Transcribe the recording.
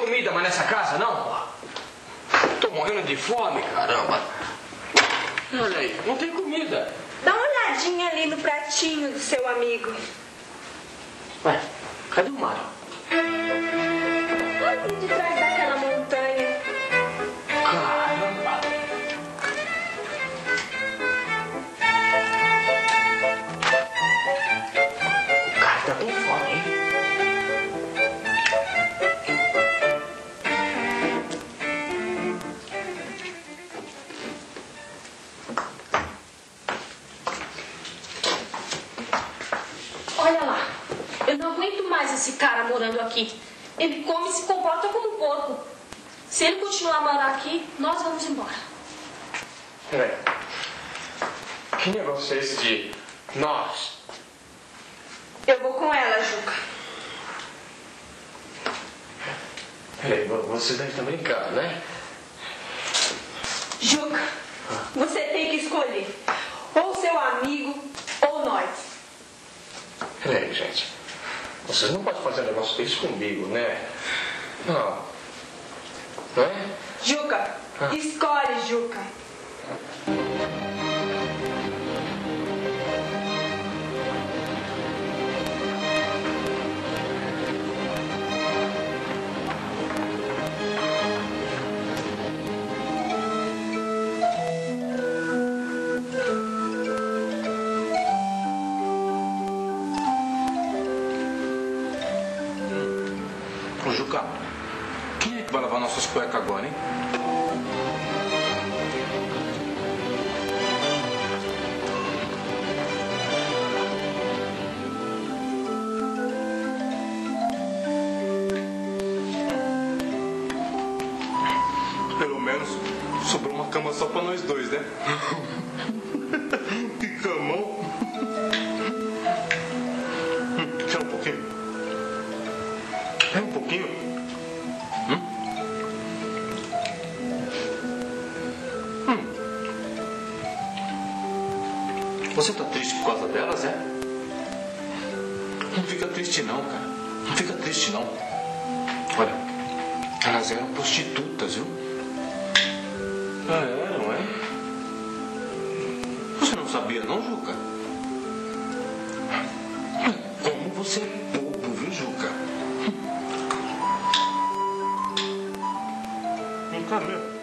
comida mais nessa casa, não? Tô morrendo de fome, caramba. Olha aí, não tem comida. Dá uma olhadinha ali no pratinho do seu amigo. Ué, cadê o Mário? Ali de trás daquela montanha. Caramba. O cara tá com fome, hein? Olha lá, eu não aguento mais esse cara morando aqui. Ele come e se comporta como um porco. Se ele continuar a morar aqui, nós vamos embora. Peraí. Que negócio é esse de nós? Eu vou com ela, Juca. Peraí, você deve estar brincando, né? Juca, você tem que escolher. Ou seu amigo, ou nós. Peraí, gente. Vocês não podem fazer um negócio desse comigo, né? Não. Não é? Juca, escolhe, Juca. Ô, Juca, quem é que vai lavar nossas cuecas agora, hein? Pelo menos sobrou uma cama só pra nós dois, né? Que camão! Quer um pouquinho? É um pouquinho? Você tá triste por causa delas, é? Não fica triste não, cara. Não fica triste não. Olha, elas eram prostitutas, viu? Ah, eram, é? Você não sabia não, Juca? Como você é bobo, viu, Juca? Não tá mesmo.